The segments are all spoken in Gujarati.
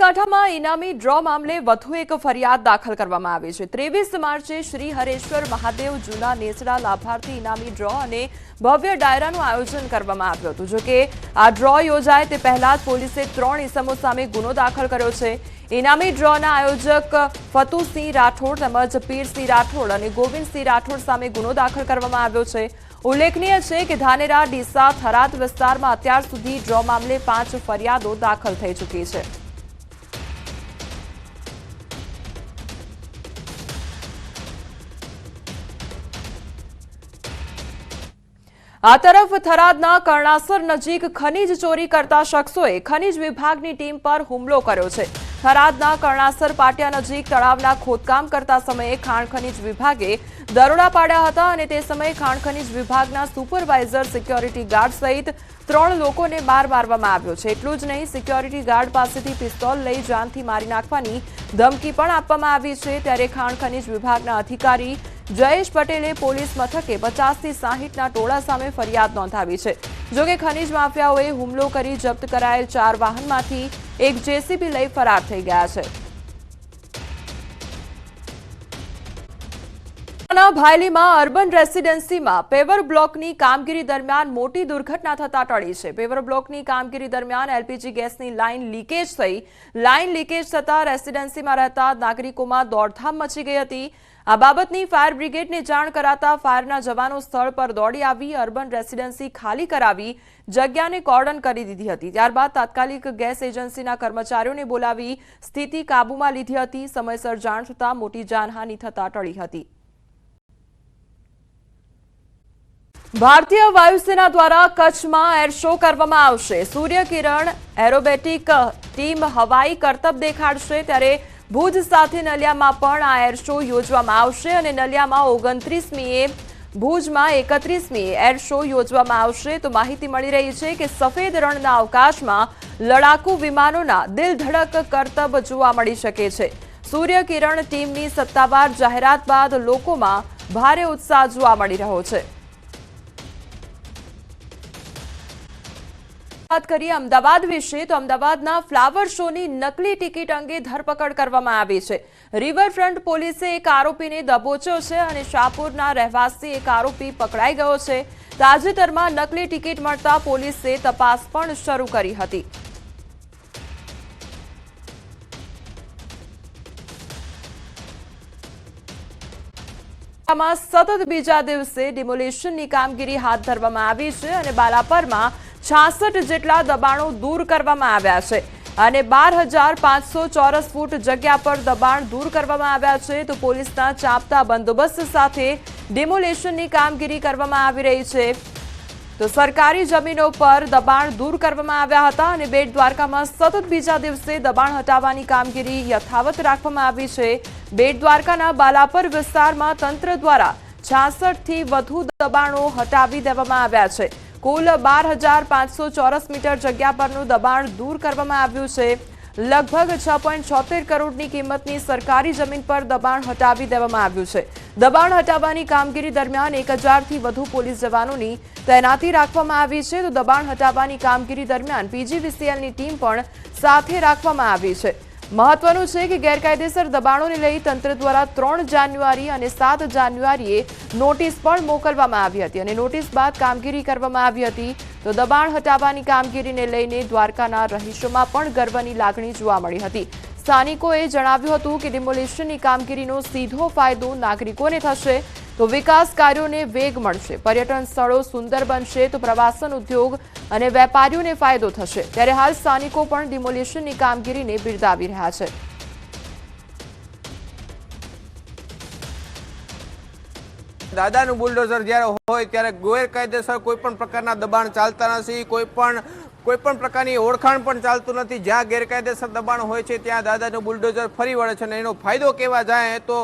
બનાસકાંઠામાં ઇનામી ડ્રો મામલે વધુ એક ફરિયાદ દાખલ કરવામાં આવી છે। 23 માર્ચે શ્રી હરેશ્વર મહાદેવ જૂના નેસડા લાભાર્થી ઇનામી ડ્રો અને ભવ્ય ડાયરાનું આયોજન કરવામાં આવ્યું હતું। જો કે આ ડ્રો યોજાય તે પહેલા જ પોલીસે 3 ઇસમો સામે ગુનો દાખલ કર્યો છે। ઇનામી ડ્રોના આયોજક ફતુસિંહ રાઠોડ તેમજ પીરસિંહ રાઠોડ અને ગોવિંદસિંહ રાઠોડ સામે ગુનો દાખલ કરવામાં આવ્યો છે। ઉલ્લેખનીય છે કે ધાનેરા, ડીસા, થરાદ વિસ્તારમાં અત્યાર સુધી ડ્રો મામલે 5 ફરિયાદો દાખલ થઈ ચૂકી છે। આ તરફ થરાદના કર્ણાસર નજીક ખનીજ ચોરી કરતા શખ્સોએ ખનીજ વિભાગની ટીમ પર હુમલો કર્યો છે। થરાદના કર્ણાસર પાટિયા નજીક તળાવના ખોદકામ કરતા સમયે ખાણ ખનીજ વિભાગે દરોડા પાડ્યા હતા અને તે સમયે ખાણ ખનીજ વિભાગના સુપરવાઇઝર, સિક્યોરિટી ગાર્ડ સહિત 3 લોકોને માર મારવામાં આવ્યો છે। એટલું જ નહીં, સિક્યોરિટી ગાર્ડ પાસેથી પિસ્તોલ લઈ જાનથી મારી નાખવાની ધમકી પણ આપવામાં આવી છે। ત્યારે ખાણ ખનીજ વિભાગના અધિકારી જયેશ પટેલે પોલીસ મથકે 50 થી 60ના ટોળા સામે ફરિયાદ નોંધાવી છે। જોકે ખનીજ માફિયાઓએ હુમલો કરી જપ્ત કરાયેલ 4 વાહનમાંથી એક જેસીબી લઈ ફરાર થઈ ગયા છે। ભાયલીમાં અર્બન રેસિડેન્સીમાં પેવર બ્લોકની કામગીરી દરમિયાન મોટી દુર્ઘટના થતા ટળી છે। પેવર બ્લોકની કામગીરી દરમિયાન એલપીજી ગેસની લાઇન લીકેજ થઈ। લાઇન લીકેજ થતા રેસિડેન્સીમાં રહેતા નાગરિકોમાં દોડધામ મચી ગઈ હતી। આ બાબતની ફાયર બ્રિગેડને જાણ કરાતા ફાયરના જવાનો સ્થળ પર દોડી આવી અર્બન રેસિડેન્સી ખાલી કરાવી જગ્યાને કોર્ડન કરી દીધી હતી। ત્યારબાદ તાત્કાલિક ગેસ એજન્સીના કર્મચારીઓને બોલાવી સ્થિતિ કાબૂમાં લીધી હતી। સમયસર જાણ થતાં મોટી જાનહાનિ થતા ટળી હતી। ભારતીય વાયુસેના દ્વારા કચ્છમાં એર શો કરવામાં આવશે। સૂર્યકિરણ એરોબેટિક ટીમ હવાઈ કરતબ દેખાડશે। ત્યારે ભુજ સાથે નલિયામાં પણ આ એર શો યોજવામાં આવશે અને નલિયામાં 29મીએ, ભુજમાં 31મીએ એર શો યોજવામાં આવશે। તો માહિતી મળી રહી છે કે સફેદ રણના અવકાશમાં લડાકુ વિમાનોના દિલધડક કરતબ જોવા મળી શકે છે। સૂર્યકિરણ ટીમની સત્તાવાર જાહેરાત બાદ લોકોમાં ભારે ઉત્સાહ જોવા મળી રહ્યો છે। વાત કરીએ અમદાવાદ વિશે તો અમદાવાદના ફ્લાવર શોની નકલી ટિકિટ અંગે ધરપકડ કરવામાં આવી છે। રિવરફ્રન્ટ પોલીસે એક આરોપીને દબોચ્યો છે અને શાહપુરના રહેવાસી એક આરોપી પકડાઈ ગયો છે। તાજેતરમાં નકલી ટિકિટ મળતા પોલીસે તપાસ પણ શરૂ કરી હતી। સતત બીજા દિવસે ડિમોલિશનની કામગીરી હાથ ધરવામાં આવી છે અને બાલાપરમાં 66 જેટલા દબાણો દૂર કરવામાં આવ્યા છે અને 12,500 ચોરસ ફૂટ જગ્યા પર દબાણ દૂર કરવામાં આવ્યા છે। તો પોલીસના ચાંપતા બંદોબસ્ત સાથે ડિમોલિશનની કામગીરી કરવામાં આવી રહી છે। તો સરકારી જમીનો પર દબાણ દૂર કરવામાં આવ્યા હતા અને બેટ દ્વારકામાં સતત બીજા દિવસે દબાણ હટાવવાની કામગીરી યથાવત રાખવામાં આવી છે। બેટ દ્વારકાના બાલાપર વિસ્તારમાં તંત્ર દ્વારા 66 થી વધુ દબાણો હટાવી દેવામાં આવ્યા છે। કુલ 12,500 ચોરસ મીટર જગ્યા પરનું દબાણ દૂર કરવામાં આવ્યું છે। લગભગ 6.76 કરોડની કિંમતની સરકારી જમીન પર દબાણ હટાવી દેવામાં આવ્યું છે। દબાણ હટાવવાની કામગીરી દરમિયાન 1000થી વધુ પોલીસ જવાનોની તૈનાતી રાખવામાં આવી છે। તો દબાણ હટાવવાની કામગીરી દરમિયાન પીજીવીસીએલની ટીમ પણ સાથે રાખવામાં આવી છે। મહત્વનું છે કે ગેરકાયદેસર દબાણોને લઈ તંત્ર દ્વારા 3 જાન્યુઆરી અને 7 જાન્યુઆરીએ નોટિસ પણ મોકલવામાં આવી હતી અને નોટિસ બાદ કામગીરી કરવામાં આવી હતી। તો દબાણ હટાવવાની કામગીરીને લઈને દ્વારકાના રહીશોમાં પણ ગર્વની લાગણી જોવા મળી હતી। સ્થાનિકોએ જણાવ્યું હતું કે ડિમોલિશનની કામગીરીનો સીધો ફાયદો નાગરિકોને થશે। તો વિકાસ કાર્યોને વેગ મળશે, પર્યટન સ્થળો સુંદર બનશે, તો પ્રવાસન ઉદ્યોગ અને વેપારીઓને ફાયદો થશે। ત્યારે હાલ સ્થાનિકો પણ ડિમોલિશનની કામગીરીને બિરદાવી રહ્યા છે। દાદાનું બુલડોઝર જ્યારે હોય ત્યારે ગેરકાયદેસર કોઈ પણ પ્રકારના દબાણ ચાલતા નથી, કોઈ પણ પ્રકારની ઓળખાણ પણ ચાલતું નથી। જ્યાં ગેરકાયદેસર દબાણ હોય છે ત્યાં દાદાનું બુલડોઝર ફરી વળે છે અને એનો ફાયદો કેવા જાય તો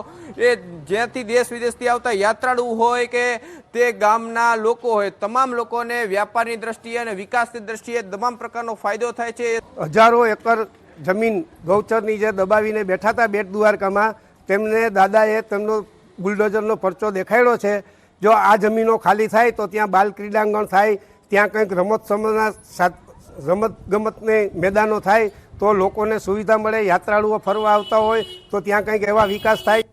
એ જ્યાંથી દેશ વિદેશથી આવતા યાત્રાળુ હોય કે તે ગામના લોકો હોય, તમામ લોકોને વ્યાપારની દ્રષ્ટિએ અને વિકાસની દ્રષ્ટિએ તમામ પ્રકારનો ફાયદો થાય છે। હજારો એકર જમીન ગૌચરની જે દબાવીને બેઠા હતા બેટ દ્વારકામાં, તેમને દાદાએ તેમનો બુલડોઝરનો પરચો દેખાડ્યો છે। જો આ જમીનો ખાલી થાય તો ત્યાં બાલ ક્રીડાંગણ થાય, ત્યાં કંઈક રમત ગમતને મેદાનો થાય તો લોકોને સુવિધા મળે, યાત્રાળુઓ ફરવા આવતા હોય તો ત્યાં કંઈક એવા વિકાસ થાય